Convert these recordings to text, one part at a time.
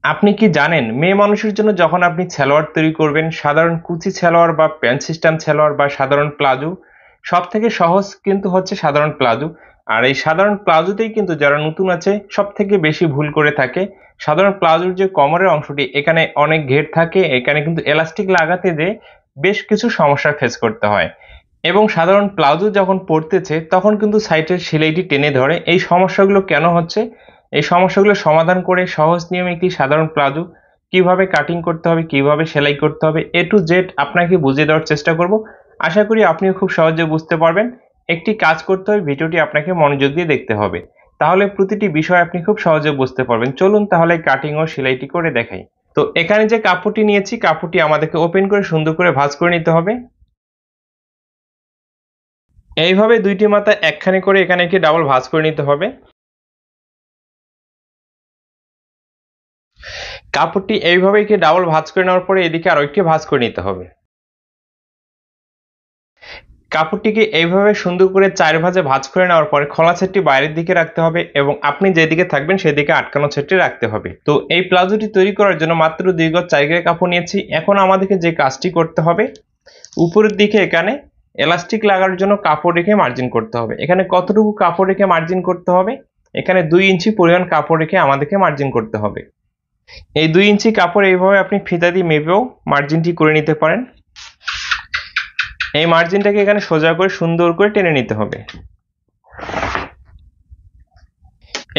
আপনি কি জানেন মেয়ে মানুষের জন্য যখন আপনি সালোয়ার তৈরি করবেন, সাধারণ কুচি সালোয়ার বা প্যান্ট সিস্টেম সালোয়ার বা সাধারণ প্লাজো, সব থেকে সহজ কিন্তু হচ্ছে সাধারণ প্লাজো। আর এই সাধারণ প্লাজোতেই কিন্তু যারা নতুন আছে সব থেকে বেশি ভুল করে থাকে। সাধারণ প্লাজোর যে কোমরের অংশটি, এখানে অনেক ঘের থাকে, এখানে কিন্তু এলাস্টিক লাগাতে যে বেশ কিছু সমস্যা ফেস করতে হয়। এবং সাধারণ প্লাজো যখন পরতেছে তখন কিন্তু সাইডের সেলাইটি টেনে ধরে। এই সমস্যাগুলো কেন হচ্ছে, এই সমস্যাগুলো সমাধান করে সহজ নিয়মে একটি সাধারণ প্লাজো কিভাবে কাটিং করতে হবে, কিভাবে সেলাই করতে হবে, এ টু জেড আপনাকে বুঝিয়ে দেওয়ার চেষ্টা করব। আশা করি আপনিও খুব সহজে বুঝতে পারবেন। একটি কাজ করতে হবে, ভিডিওটি আপনাকে মনোযোগ দিয়ে দেখতে হবে, তাহলে প্রতিটি বিষয় আপনি খুব সহজে বুঝতে পারবেন। চলুন তাহলে কাটিং ও সেলাইটি করে দেখাই। তো এখানে যে কাপড়টি নিয়েছি, কাপড়টি আমাদেরকে ওপেন করে সুন্দর করে ভাঁজ করে নিতে হবে। এইভাবে দুইটি মাথা একখানে করে এখানে একটি ডাবল ভাঁজ করে নিতে হবে। কাপড়টি এইভাবে একটি ডাবল ভাঁজ করে নেওয়ার পরে এদিকে আরো একটি ভাঁজ করে নিতে হবে। কাপড়টিকে এইভাবে সুন্দর করে 4 ভাঁজে ভাঁজ করে নেওয়ার পরে খোলা ছেদটি বাইরের দিকে রাখতে হবে এবং আপনি যেদিকে থাকবেন সেদিকে আটকানো ছেদটি রাখতে হবে। তো এই প্লাজোটি তৈরি করার জন্য মাত্র 2 গজ 4 গজ কাপড় নিয়েছি। এখন আমাদেরকে যে কাজটি করতে হবে, উপরের দিকে এখানে এলাস্টিক লাগানোর জন্য কাপড় রেখে মার্জিন করতে হবে। এখানে কতটুকু কাপড় রেখে মার্জিন করতে হবে, এখানে 2 ইঞ্চি পরিমাণ কাপড় রেখে আমাদেরকে মার্জিন করতে হবে। এই 2 ইঞ্চি কাপড় এইভাবে আপনি ফিতা দিয়ে মেপেও মার্জিনটি করে নিতে পারেন। এই মার্জিনটাকে এখানে সোজা করে সুন্দর করে টেনে নিতে হবে।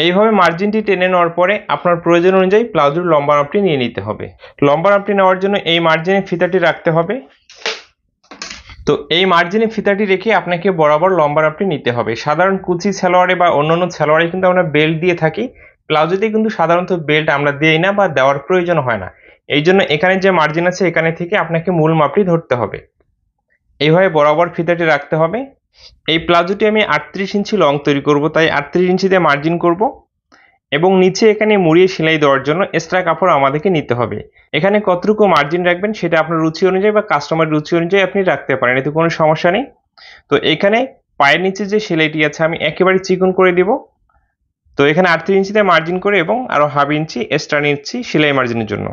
এইভাবে মার্জিনটি টেনে নেওয়ার পরে আপনার প্রয়োজন অনুযায়ী প্লাজোর লম্বা মাপটি নিয়ে নিতে হবে। লম্বা মাপটি নেওয়ার জন্য এই মার্জিনে ফিতাটি রাখতে হবে। তো এই মার্জিনে ফিতাটি রেখে আপনাকে বরাবর লম্বা মাপটি নিতে হবে। সাধারণ কুচি সালোয়ারে বা অন্যান্য সালোয়ারে কিন্তু আমরা বেল্ট দিয়ে থাকি, প্লাজোতে কিন্তু সাধারণত বেল্ট আমরা দিই না বা দেওয়ার প্রয়োজন হয় না। এই জন্য এখানে যে মার্জিন আছে এখানে থেকে আপনাকে মূল মাপটি ধরতে হবে। এইভাবে বরাবর ফিতাটি রাখতে হবে। এই প্লাজোটি আমি 38 ইঞ্চি লং তৈরি করব, তাই 38 ইঞ্চিতে মার্জিন করব এবং নিচে এখানে মুড়িয়ে সেলাই দেওয়ার জন্য এক্সট্রা কাপড় আমাদেরকে নিতে হবে। এখানে কতটুকু মার্জিন রাখবেন সেটা আপনার রুচি অনুযায়ী বা কাস্টমার রুচি অনুযায়ী আপনি রাখতে পারেন, এতে কোনো সমস্যা নেই। তো এখানে পায়ের নিচে যে সেলাইটি আছে আমি একেবারে চিকন করে দিব। তো এখানে 38 ইঞ্চিতে মার্জিন করে এবং আরো হাফ ইঞ্চি এক্সট্রা নিচ্ছি সেলাই মার্জিনের জন্য।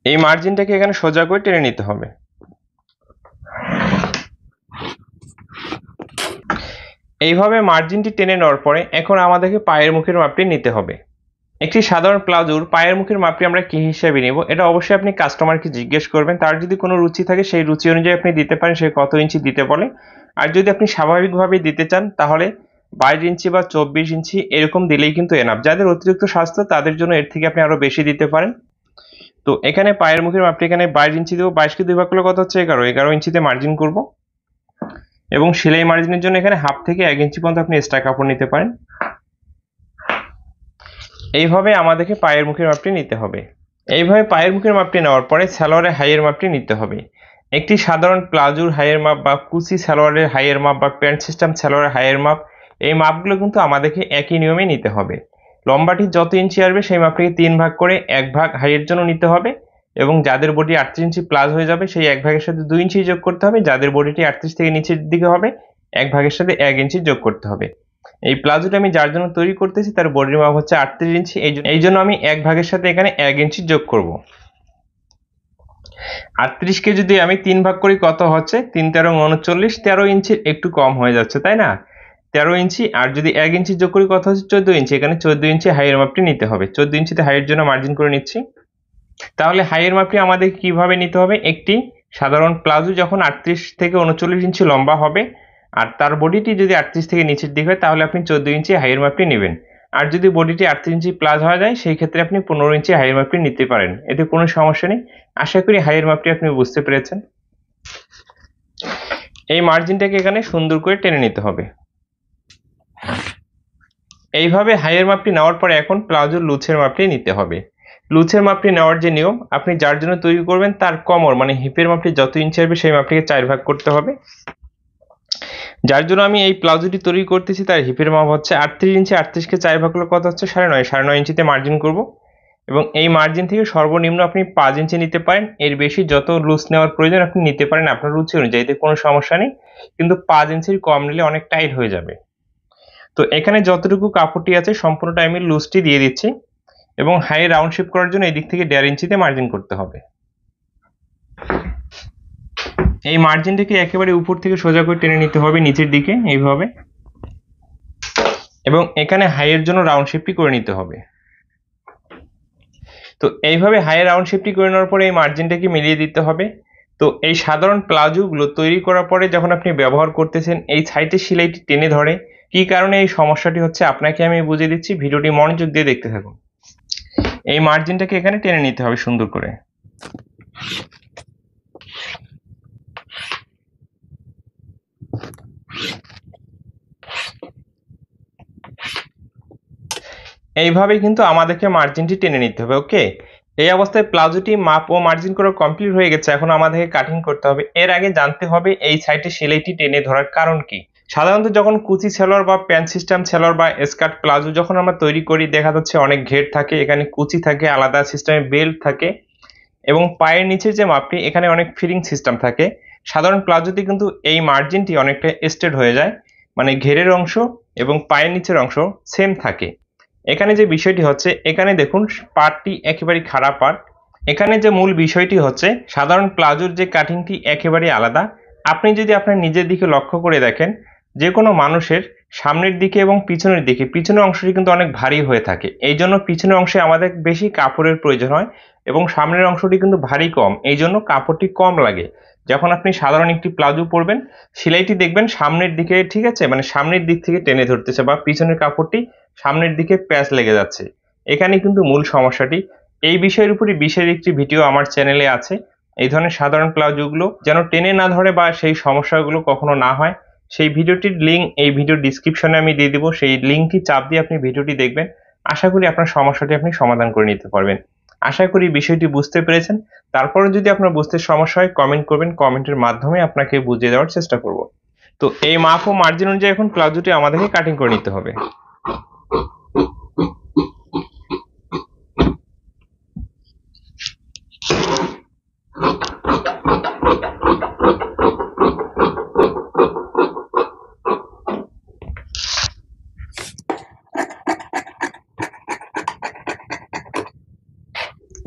এই মার্জিনটাকে এখানে সোজা করে টেনে নিতে হবে। এইভাবে মার্জিনটি টেনে নেওয়ার পরে এখন আমাদেরকে পায়ের মুখের মাপটি নিতে হবে। একটি সাধারণ প্লাজোর পায়ের মুখের মাপটি আমরা কি হিসাবে নেব, এটা অবশ্যই আপনি কাস্টমারকে জিজ্ঞেস করবেন। তার যদি কোনো রুচি থাকে সেই রুচি অনুযায়ী আপনি দিতে পারেন, সে কত ইঞ্চি দিতে বলে। আর যদি আপনি স্বাভাবিকভাবে দিতে চান তাহলে 22 ইঞ্চি বা 24 ইঞ্চি এরকম দিলেই কিন্তু এনাফ। যাদের অতিরিক্ত স্বাস্থ্য তাদের জন্য এর থেকে আপনি আরো বেশি দিতে পারেন। তো এখানে পায়ের মুখের মাপটি এখানে 22 ইঞ্চি দেবো। 22 কে 2 ভাগ করলে কত হচ্ছে 11 ইঞ্চিতে মার্জিন করব এবং সেলাই মার্জিনের জন্য এখানে হাফ থেকে 1 ইঞ্চি পর্যন্ত আপনি এক্সট্রা কাপড় নিতে পারেন। এইভাবে আমাদেরকে পায়ের মুখের মাপটি নিতে হবে। এইভাবে পায়ের মুখের মাপটি নেওয়ার পরে সালোয়ারের হাইয়ের মাপটি নিতে হবে। একটি সাধারণ প্লাজোর হাইয়ের মাপ বা কুচি সালোয়ারের হাইয়ের মাপ বা প্যান্ট সিস্টেম সালোয়ারের হাইয়ের মাপ, এই মাপগুলো কিন্তু আমাদেরকে একই নিয়মে নিতে হবে। লম্বাটি যত ইঞ্চি আসবে সেই মাপটিকে 3 ভাগ করে 1 ভাগ হাইয়ের জন্য নিতে হবে এবং যাদের বডি 38 ইঞ্চি প্লাস হয়ে যাবে সেই 1 ভাগের সাথে 2 ইঞ্চি যোগ করতে হবে। যাদের বডিটি 38 থেকে নিচের দিকে হবে 1 ভাগের সাথে 1 ইঞ্চি যোগ করতে হবে। এই প্লাজোটা আমি যার জন্য তৈরি করতেছি তার বডির মাপ হচ্ছে 38 ইঞ্চি, এই জন্য আমি 1 ভাগের সাথে এখানে 1 ইঞ্চি যোগ করব। 38 কে যদি আমি 3 ভাগ করি কত হচ্ছে 3 13 39, 13 ইঞ্চির একটু কম হয়ে যাচ্ছে তাই না, 13 ইঞ্চি। আর যদি 1 ইঞ্চি যোগ করি কত হচ্ছে 14 ইঞ্চি। এখানে 14 ইঞ্চি হাইয়ের মাপটি নিতে হবে। 14 ইঞ্চিতে হাইয়ের জন্য মার্জিন করে নিচ্ছি। তাহলে হাইয়ের মাপটি আমাদের কিভাবে নিতে হবে, একটি সাধারণ প্লাজো যখন 38 থেকে 39 ইঞ্চি লম্বা হবে আর তার বডিটি যদি 38 থেকে নিচের দিকে হয় তাহলে আপনি 14 ইঞ্চি হাইয়ের মাপটি নেবেন। আর যদি বডিটি 38 ইঞ্চি প্লাস হয়ে যায় সেই ক্ষেত্রে আপনি 15 ইঞ্চি হাইয়ের মাপটি নিতে পারেন, এতে কোনো সমস্যা নেই। আশা করি হাইয়ের মাপটি আপনি বুঝতে পেরেছেন। এই মার্জিনটাকে এখানে সুন্দর করে টেনে নিতে হবে। এইভাবে হাইয়ের মাপটি নেওয়ার পরে এখন প্লাজোর লুচের মাপটি নিতে হবে। লুচের মাপটি নেওয়ার যে নিয়ম, আপনি যার জন্য তৈরি করবেন তার কোমর মানে হিপের মাপটি যত ইঞ্চি আসবে সেই মাপটিকে 4 ভাগ করতে হবে। যার জন্য আমি এই প্লাজোটি তৈরি করতেছি তার হিপের মাপ হচ্ছে 38 ইঞ্চি। 38 কে 4 ভাগ করলে কত হচ্ছে 9.5, 9.5 ইঞ্চিতে মার্জিন করব এবং এই মার্জিন থেকে সর্বনিম্ন আপনি 5 ইঞ্চি নিতে পারেন। এর বেশি যত লুজ নেওয়ার প্রয়োজন আপনি নিতে পারেন আপনার রুচি অনুযায়ী, এতে কোনো সমস্যা নেই, কিন্তু 5 ইঞ্চির কম নিলে অনেক টাইট হয়ে যাবে। তো এখানে যতটুকু কাপড়টি আছে সম্পূর্ণটা আমি লুজটি দিয়ে দিচ্ছি এবং হাই রাউন্ড শেপ করার জন্য এই দিক থেকে 1.5 ইঞ্চিতে মার্জিন করতে হবে। এই মার্জিনটাকে একেবারে উপর থেকে সোজা করে টেনে নিতে হবে নিচের দিকে এইভাবে, এবং এখানে হাইয়ের জন্য রাউন্ড শেপটি করে নিতে হবে। তো এইভাবে হাই রাউন্ড শেপটি করে নেওয়ার পরে এই মার্জিনটাকে মিলিয়ে দিতে হবে। তো এই সাধারণ প্লাজোগুলো তৈরি করার পরে যখন আপনি ব্যবহার করতেছেন এই সাইডের সেলাইটি টেনে ধরে, কি কারণে এই সমস্যাটি হচ্ছে আপনাকে আমি বুঝিয়ে দিচ্ছি, ভিডিওটি মনোযোগ দিয়ে দেখতে থাকুন। এই মার্জিনটাকে এখানে টেনে নিতে হবে সুন্দর করে। এইভাবে কিন্তু আমাদেরকে মার্জিনটি টেনে নিতে হবে। ওকে, এই অবস্থায় প্লাজোটি মাপ ও মার্জিন করা কমপ্লিট হয়ে গেছে। এখন আমাদেরকে কাটিং করতে হবে। এর আগে জানতে হবে এই সাইডে সেলাইটি টেনে ধরার কারণ কি। সাধারণত যখন কুচি সেলোয়ার বা প্যান্ট সিস্টেম সেলোয়ার বা স্কার্ট প্লাজো যখন আমরা তৈরি করি, দেখা যাচ্ছে অনেক ঘের থাকে, এখানে কুচি থাকে, আলাদা সিস্টেমে বেল্ট থাকে, এবং পায়ের নিচের যে মাপটি এখানে অনেক ফিটিং সিস্টেম থাকে। সাধারণ প্লাজোতে কিন্তু এই মার্জিনটি অনেকটা স্ট্রেট হয়ে যায়, মানে ঘেরের অংশ এবং পায়ের নিচের অংশ সেম থাকে। এখানে যে বিষয়টি হচ্ছে, এখানে দেখুন পার্টটি একেবারে খারাপ পার্ট। এখানে যে মূল বিষয়টি হচ্ছে সাধারণ প্লাজোর যে কাটিংটি একেবারে আলাদা। আপনি যদি আপনার নিজের দিকে লক্ষ্য করে দেখেন, যে কোনো মানুষের সামনের দিকে এবং পিছনের দিকে পিছনের অংশটি কিন্তু অনেক ভারী হয়ে থাকে। এই জন্য পিছনের অংশে আমাদের বেশি কাপড়ের প্রয়োজন হয় এবং সামনের অংশটি কিন্তু ভারী কম, এই জন্য কাপড়টি কম লাগে। যখন আপনি সাধারণ একটি প্লাজো পরবেন, সেলাইটি দেখবেন সামনের দিকে, ঠিক আছে, মানে সামনের দিক থেকে টেনে ধরতেছে বা পিছনের কাপড়টি সামনের দিকে প্যাচ লেগে যাচ্ছে। এখানে কিন্তু মূল সমস্যাটি। এই বিষয়ের উপরই বিশেষ একটি ভিডিও আমার চ্যানেলে আছে। এই ধরনের সাধারণ প্লাজোগুলো যেন টেনে না ধরে বা সেই সমস্যাগুলো কখনো না হয়, সেই ভিডিওটির লিঙ্ক এই ভিডিও ডিসক্রিপশনে আমি দিয়ে দেবো। সেই লিঙ্কটি চাপ দিয়ে আপনি ভিডিওটি দেখবেন। আশা করি আপনার সমস্যাটি আপনি সমাধান করে নিতে পারবেন। আশা করি বিষয়টি বুঝতে পেরেছেন। তারপরে যদি আপনার বুঝতে সমস্যা হয় কমেন্ট করবেন, কমেন্টের মাধ্যমে আপনাকে বুঝিয়ে দেওয়ার চেষ্টা করব। তো এই মাপ ও মার্জিন অনুযায়ী এখন প্লাজোটি আমাদেরকে কাটিং করে নিতে হবে।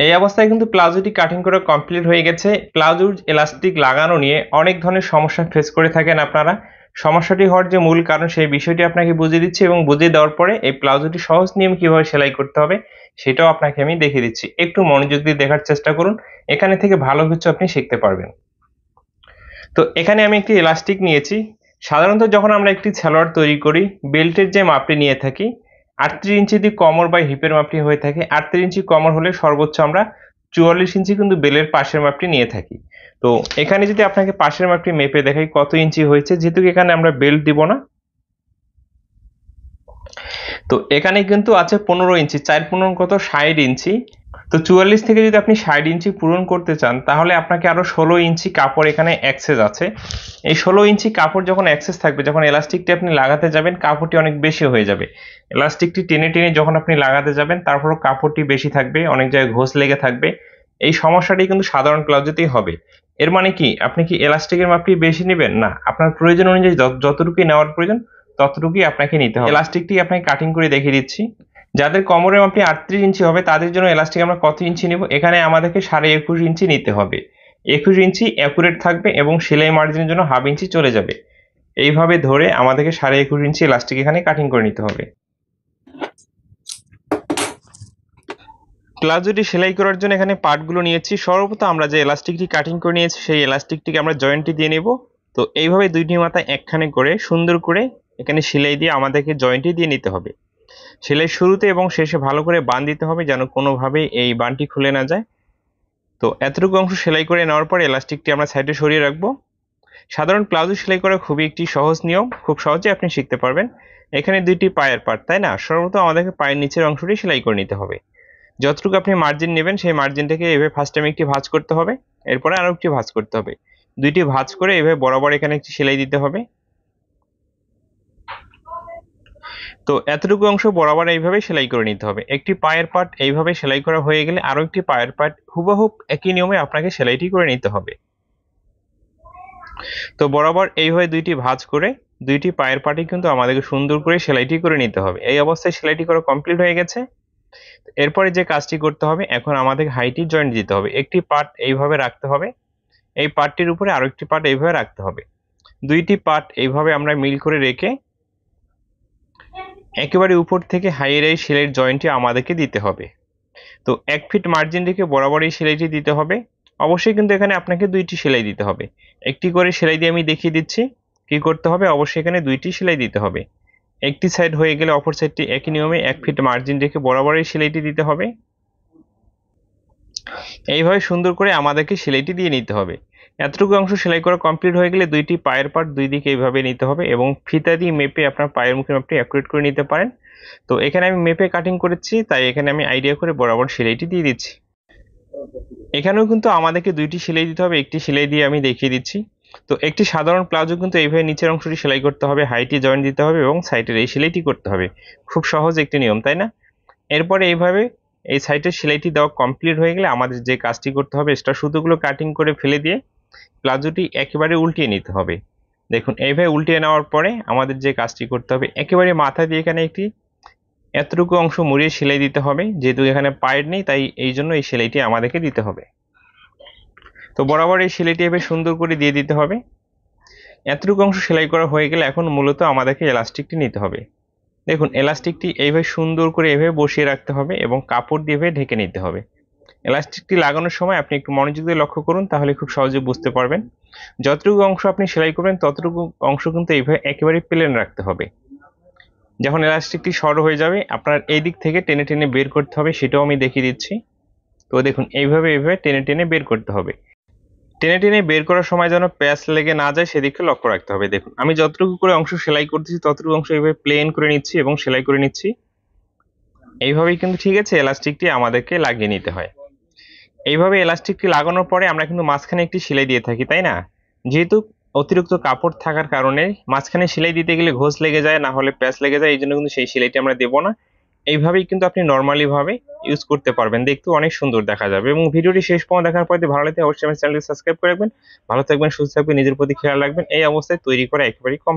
এই অবস্থায় কিন্তু প্লাজোটি কাটিং করা কমপ্লিট হয়ে গেছে। প্লাজোর এলাস্টিক লাগানো নিয়ে অনেক ধরনের সমস্যা ফেস করে থাকেন আপনারা। সমস্যাটি হওয়ার যে মূল কারণ সেই বিষয়টি আপনাকে বুঝিয়ে দিচ্ছি, এবং বুঝিয়ে দেওয়ার পরে এই প্লাজোটি সহজ নিয়ম কিভাবে সেলাই করতে হবে সেটাও আপনাকে আমি দেখিয়ে দিচ্ছি। একটু মনোযোগ দিয়ে দেখার চেষ্টা করুন, এখানে থেকে ভালো কিছু আপনি শিখতে পারবেন। তো এখানে আমি একটি এলাস্টিক নিয়েছি। সাধারণত যখন আমরা একটি সালোয়ার তৈরি করি, বেল্টের যে মাপটি নিয়ে থাকি 38 ইঞ্চি দিয়ে কোমর বা হিপের মাপটি হয়ে থাকে। 38 ইঞ্চি কোমর হলে সর্বোচ্চ আমরা 44 ইঞ্চি কিন্তু বেলের পাশের মাপটি নিয়ে থাকি। তো এখানে যদি আপনাকে পাশের মাপটি মেপে দেখাই কত ইঞ্চি হয়েছে, যেহেতু এখানে আমরা বেল্ট দিব না, তো এখানে কিন্তু আছে 15 ইঞ্চি, 4 কত 60 ইঞ্চি। তো 44 থেকে যদি আপনি 60 ইঞ্চি পূরণ করতে চান, তাহলে আপনাকে আরো 16 ইঞ্চি কাপড় এখানে অ্যাক্সেস আছে। এই 16 ইঞ্চি কাপড় যখন অ্যাক্সেস থাকবে, যখন এলাস্টিকটি আপনি লাগাতে যাবেন, কাপড়টি অনেক বেশি হয়ে যাবে। এলাস্টিকটি টেনে টেনে যখন আপনি লাগাতে যাবেন, তারপরও কাপড়টি বেশি থাকবে, অনেক জায়গায় ঘোষ লেগে থাকবে। এই সমস্যাটি কিন্তু সাধারণ প্লাজোতেই হবে। এর মানে কি, আপনি কি এলাস্টিকের মাপটি বেশি নেবেন না, আপনার প্রয়োজন অনুযায়ী যতটুকুই নেওয়ার প্রয়োজন ততটুকুই আপনাকে নিতে হবে। এলাস্টিকটি আপনাকে কাটিং করে দেখিয়ে দিচ্ছি। যাদের কোমরের মাপটি 38 ইঞ্চি হবে তাদের জন্য এলাস্টিক আমরা কত ইঞ্চি নেব, এখানে আমাদেরকে 21.5 ইঞ্চি নিতে হবে। 21 ইঞ্চি অ্যাকুরেট থাকবে এবং সেলাই মার্জিনের জন্য হাফ ইঞ্চি চলে যাবে। এইভাবে ধরে আমাদেরকে 21.5 ইঞ্চি এলাস্টিক এখানে কাটিং করে নিতে হবে। প্লাজোটি সেলাই করার জন্য এখানে পার্টগুলো নিয়েছি। সর্বপ্রথম আমরা যে এলাস্টিকটি কাটিং করে নিয়েছি সেই এলাস্টিকটিকে আমরা জয়েন্টে দিয়ে নেব। তো এইভাবে দুইটি মাথায় একখানে করে সুন্দর করে এখানে সেলাই দিয়ে আমাদেরকে জয়েন্টে দিয়ে নিতে হবে। সেলাই শুরুতে এবং শেষে ভালো করে বান দিতে হবে, যেন কোনোভাবে এই বানটি খুলে না যায়। তো এতটুকু অংশ সেলাই করে নেওয়ার পর এলাস্টিকটি আমরা সাইডে সরিয়ে রাখবো। সাধারণ প্লাজো সেলাই করা খুবই একটি সহজ নিয়ম, খুব সহজে আপনি শিখতে পারবেন। এখানে দুইটি পায়ের পার্ট, তাই না? সর্বপ্রথম আমাদেরকে পায়ের নিচের অংশটি সেলাই করে নিতে হবে। যতটুকু আপনি মার্জিন নেবেন সেই মার্জিনটাকে এভাবে ফার্স্ট টাইম একটি ভাঁজ করতে হবে, এরপরে আরো একটি ভাঁজ করতে হবে। দুইটি ভাঁজ করে এভাবে বরাবর এখানে একটি সেলাই দিতে হবে। তো এতটুকু অংশ বরাবর এইভাবে সেলাই করে নিতে হবে। একটি পায়ের পার্ট এইভাবে সেলাই করা হয়ে গেলে আরো একটি পায়ের পার্ট হুবহু একই নিয়মে আপনাকে সেলাইটি করে নিতে হবে। তো বরাবর এইভাবে দুইটি ভাঁজ করে দুইটি পায়ের পার্টই কিন্তু আমাদেরকে সুন্দর করে সেলাইটি করে নিতে হবে। এই অবস্থায় সেলাইটি করা কমপ্লিট হয়ে গেছে। এরপরে যে কাজটি করতে হবে, এখন আমাদের হাইটি জয়েন্ট দিতে হবে। একটি পার্ট এইভাবে রাখতে হবে, এই পার্টটির উপরে আরেকটি পার্ট এইভাবে রাখতে হবে। দুইটি পার্ট এইভাবে আমরা মিল করে রেখে একেবারে উপর থেকে হাইয়ের এই সেলাইয়ের জয়েন্টটি আমাদেরকে দিতে হবে। তো 1 ফিট মার্জিন রেখে বরাবর এই সেলাইটি দিতে হবে। অবশ্যই কিন্তু এখানে আপনাকে 2টি সেলাই দিতে হবে। একটি করে সেলাই দিয়ে আমি দেখিয়ে দিচ্ছি কি করতে হবে। অবশ্যই এখানে 2টি সেলাই দিতে হবে। একটি সাইড হয়ে গেলে অপর সাইডটি একই নিয়মে 1 ফিট মার্জিন রেখে বরাবর এই সেলাইটি দিতে হবে। এইভাবে সুন্দর করে আমাদেরকে সেলাইটি দিয়ে নিতে হবে। এতটুকু অংশ সেলাই করা কমপ্লিট হয়ে গেলে দুইটি পায়ের পার্ট দুই দিকে এইভাবে নিতে হবে এবং ফিতা দিয়ে মেপে আপনার পায়ের মুখের মাপটি অ্যাকুরেট করে নিতে পারেন। তো এখানে আমি মেপে কাটিং করেছি, তাই এখানে আমি আইডিয়া করে বরাবর সেলাইটি দিয়ে দিচ্ছি। এখানেও কিন্তু আমাদেরকে 2টি সেলাই দিতে হবে। একটি সেলাই দিয়ে আমি দেখিয়ে দিচ্ছি। তো একটি সাধারণ প্লাজো কিন্তু এইভাবে নিচের অংশটি সেলাই করতে হবে, হাইটি জয়েন্ট দিতে হবে এবং সাইডের এই সেলাইটি করতে হবে। খুব সহজ একটি নিয়ম, তাই না? এরপরে এইভাবে এই সাইডের সেলাইটি দেওয়া কমপ্লিট হয়ে গেলে আমাদের যে কাজটি করতে হবে, এক্সট্রা সুতোগুলো কাটিং করে ফেলে দিয়ে প্লাজোটি একেবারে উল্টিয়ে নিতে হবে। দেখুন এইভাবে উল্টিয়ে নেওয়ার পরে আমাদের যে কাজটি করতে হবে, একেবারে মাথা দিয়ে এখানে একটি এতটুকু অংশ মুড়িয়ে সেলাই দিতে হবে। যেহেতু এখানে পায়ের নেই, তাই এই জন্য এই সেলাইটি আমাদেরকে দিতে হবে। তো বরাবর এই সেলাইটি এভাবে সুন্দর করে দিয়ে দিতে হবে। এতটুকু অংশ সেলাই করা হয়ে গেলে এখন মূলত আমাদেরকে এলাস্টিকটি নিতে হবে। দেখুন এলাস্টিকটি এইভাবে সুন্দর করে এভাবে বসিয়ে রাখতে হবে এবং কাপড় দিয়ে এভাবে ঢেকে নিতে হবে। এলাস্টিকটি লাগানোর সময় আপনি একটু মনোযোগ দিয়ে লক্ষ্য করুন, তাহলে খুব সহজে বুঝতে পারবেন। যতটুকু অংশ আপনি সেলাই করবেন ততটুকু অংশ কিন্তু এইভাবে একেবারে প্লেন রাখতে হবে। যখন এলাস্টিকটি সরু হয়ে যাবে, আপনার এই দিক থেকে টেনে টেনে বের করতে হবে, সেটাও আমি দেখিয়ে দিচ্ছি। তো দেখুন এইভাবে টেনে টেনে বের করতে হবে। টেনে টেনে বের করার সময় যেন প্যাঁচ লেগে না যায় সেদিকে লক্ষ্য রাখতে হবে। দেখুন আমি যতটুকু করে অংশ সেলাই করতেছি ততটুকু অংশ এইভাবে প্লেন করে নিচ্ছি এবং সেলাই করে নিচ্ছি। এইভাবেই কিন্তু ঠিক আছে এলাস্টিকটি আমাদেরকে লাগিয়ে নিতে হয়। এইভাবে এলাস্টিকটি লাগানোর পরে আমরা কিন্তু মাঝখানে একটি সেলাই দিয়ে থাকি, তাই না? যেহেতু অতিরিক্ত কাপড় থাকার কারণে মাঝখানে সেলাই দিতে গেলে ঘোষ লেগে যায়, না হলে প্যাঁচ লেগে যায়, এই জন্য কিন্তু সেই সেলাইটি আমরা দেবো না। এইভাবেই কিন্তু আপনি নরমালি ভাবে ইউজ করতে পারবেন, দেখতেও অনেক সুন্দর দেখা যাবে। এবং ভিডিওটি শেষ পর্যন্ত দেখার পর যদি ভালো লাগে অবশ্যই আমার চ্যানেলটি সাবস্ক্রাইব করে রাখবেন। ভালো থাকবেন, সুস্থ থাকবেন, নিজের প্রতি খেয়াল রাখবেন। এই অবস্থায় তৈরি করা একেবারেই কম।